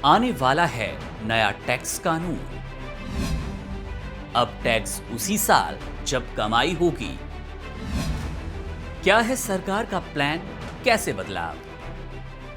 आने वाला है नया टैक्स कानून। अब टैक्स उसी साल जब कमाई होगी। क्या है सरकार का प्लान, कैसे बदलाव?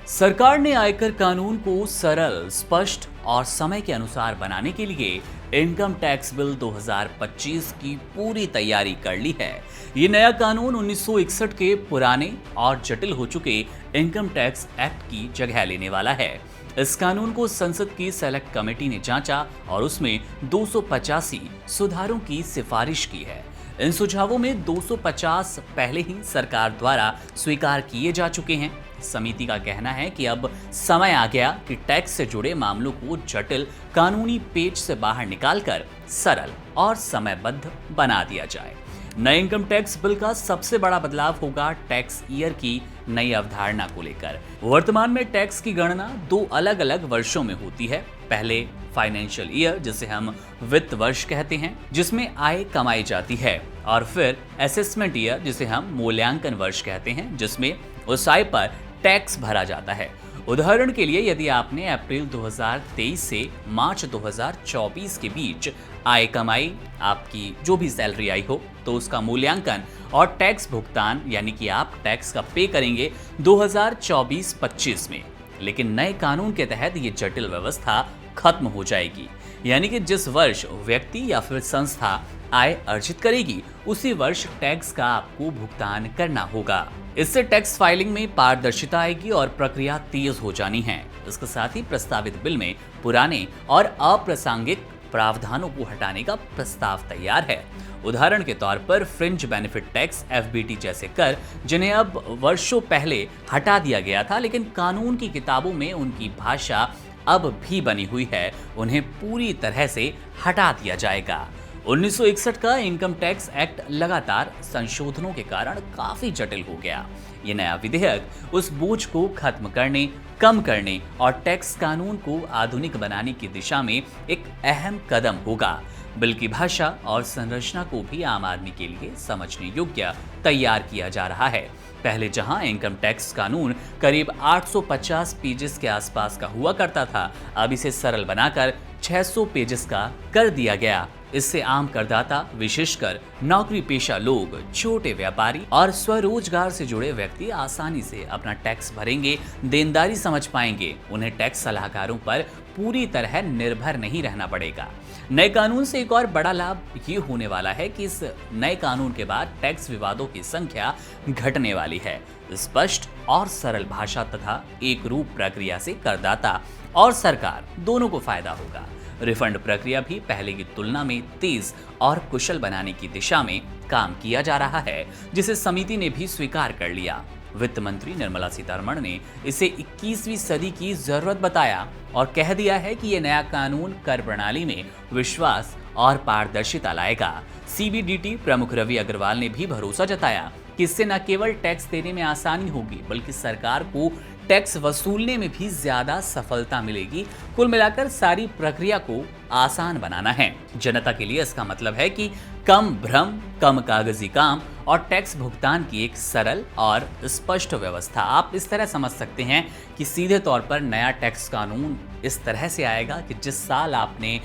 सरकार ने आयकर कानून को सरल, स्पष्ट और समय के अनुसार बनाने के लिए इनकम टैक्स बिल 2025 की पूरी तैयारी कर ली है। ये नया कानून 1961 के पुराने और जटिल हो चुके इनकम टैक्स एक्ट की जगह लेने वाला है। इस कानून को संसद की सेलेक्ट कमेटी ने जांचा और उसमें 285 सुधारों की सिफारिश की है। इन सुझावों में 250 पहले ही सरकार द्वारा स्वीकार किए जा चुके हैं। समिति का कहना है कि अब समय आ गया कि टैक्स से जुड़े मामलों को जटिल कानूनी पेच से बाहर निकालकर सरल और समयबद्ध बना दिया जाए। नए इनकम टैक्स बिल का सबसे बड़ा बदलाव होगा टैक्स ईयर की नई अवधारणा को लेकर। वर्तमान में टैक्स की गणना 2 अलग अलग वर्षों में होती है। पहले फाइनेंशियल ईयर, जिसे हम वित्त वर्ष कहते हैं, जिसमें आय कमाई जाती है, और फिर असेसमेंट ईयर, जिसे हम मूल्यांकन वर्ष कहते हैं, जिसमें उस आय पर टैक्स भरा जाता है। उदाहरण के लिए, यदि आपने अप्रैल 2023 से मार्च 2024 के बीच आय कमाई, आपकी जो भी सैलरी आई हो, तो उसका मूल्यांकन और टैक्स भुगतान, यानी कि आप टैक्स का पे करेंगे 2024-25 में। लेकिन नए कानून के तहत ये जटिल व्यवस्था खत्म हो जाएगी, यानी कि जिस वर्ष व्यक्ति या फिर संस्था आय अर्जित करेगी, उसी वर्ष टैक्स का आपको भुगतान करना होगा। इससे टैक्स फाइलिंग में पारदर्शिता आएगी और प्रक्रिया तेज हो जानी है। इसके साथ ही प्रस्तावित बिल में पुराने और अप्रासंगिक प्रावधानों को हटाने का प्रस्ताव तैयार है। उदाहरण के तौर पर फ्रिंज बेनिफिट टैक्स, FBT जैसे कर, जिन्हें अब वर्षों पहले हटा दिया गया था, लेकिन कानून की किताबों में उनकी भाषा अब भी बनी हुई है, उन्हें पूरी तरह से हटा दिया जाएगा। 1961 का इनकम टैक्स एक्ट लगातार संशोधनों के कारण काफी जटिल हो गया। ये नया विधेयक उस बोझ को खत्म करने, कम करने और टैक्स कानून को आधुनिक बनाने की दिशा में एक अहम कदम होगा। बिल की भाषा और संरचना को भी आम आदमी के लिए समझने योग्य तैयार किया जा रहा है। पहले जहां इनकम टैक्स कानून करीब 850 पेजेस के आसपास का हुआ करता था, अब इसे सरल बनाकर 600 पेजेस का कर दिया गया। इससे आम करदाता, विशेषकर नौकरी पेशा लोग, छोटे व्यापारी और स्वरोजगार से जुड़े व्यक्ति आसानी से अपना टैक्स भरेंगे, देनदारी समझ पाएंगे। उन्हें टैक्स सलाहकारों पर पूरी तरह निर्भर नहीं रहना पड़ेगा। नए कानून से एक और बड़ा लाभ ये होने वाला है कि इस नए कानून के बाद टैक्स विवादों की संख्या घटने वाली है। स्पष्ट और सरल भाषा तथा एक रूप प्रक्रिया से करदाता और सरकार दोनों को फायदा होगा। रिफंड प्रक्रिया भी पहले की तुलना में तेज और कुशल बनाने की दिशा में काम किया जा रहा है, जिसे समिति ने भी स्वीकार कर लिया। वित्त मंत्री निर्मला सीतारमण ने इसे 21वीं सदी की जरूरत बताया और कह दिया है कि यह नया कानून कर प्रणाली में विश्वास और पारदर्शिता लाएगा। CBDT प्रमुख रवि अग्रवाल ने भी भरोसा जताया कि इससे न केवल टैक्स देने में आसानी होगी, बल्कि सरकार को टैक्स वसूलने में भी ज्यादा सफलता मिलेगी। कुल मिलाकर सारी प्रक्रिया को आसान बनाना है। जनता के लिए इसका मतलब है कि कम भ्रम, कम कागजी काम और टैक्स भुगतान की एक सरल और स्पष्ट व्यवस्था। आप इस तरह समझ सकते हैं कि सीधे तौर पर नया टैक्स कानून इस तरह से आएगा कि जिस साल आपने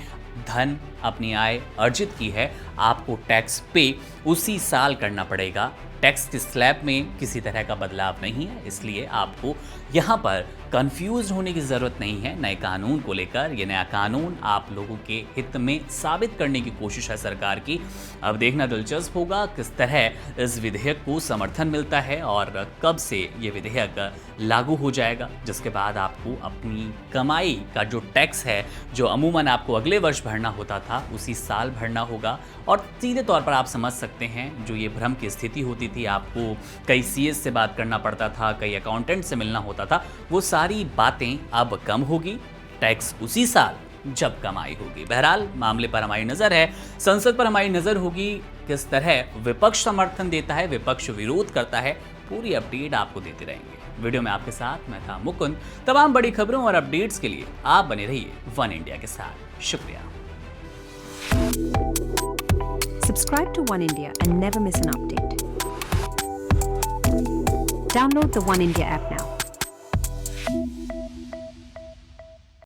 धन, अपनी आय अर्जित की है, आपको टैक्स पे उसी साल करना पड़ेगा। टैक्स की स्लैब में किसी तरह का बदलाव नहीं है, इसलिए आपको यहाँ पर कंफ्यूज होने की जरूरत नहीं है। नए कानून को लेकर ये नया कानून आप लोगों के हित में साबित करने की कोशिश है सरकार की। अब देखना दिलचस्प होगा किस तरह इस विधेयक को समर्थन मिलता है और कब से ये विधेयक लागू हो जाएगा, जिसके बाद आपको अपनी कमाई का जो टैक्स है, जो अमूमन आपको अगले वर्ष भरना होता था, उसी साल भरना होगा। और सीधे तौर पर आप समझ सकते हैं, जो ये भ्रम की स्थिति होती थी, आपको कई CS से बात करना पड़ता था, कई अकाउंटेंट से मिलना होता था, वो सारी बातें अब कम होगी। टैक्स उसी साल जब कमाई होगी। बहरहाल मामले पर हमारी नजर है, संसद पर हमारी नजर होगी किस तरह विपक्ष समर्थन देता है, विपक्ष विरोध करता है। पूरी अपडेट आपको देते रहेंगे। वीडियो में आपके साथ मैं था मुकुंद। तमाम बड़ी खबरों और अपडेट्स के लिए आप बने रहिए वन इंडिया के साथ। शुक्रिया। Subscribe to One India and never miss an update. Download the One India app now.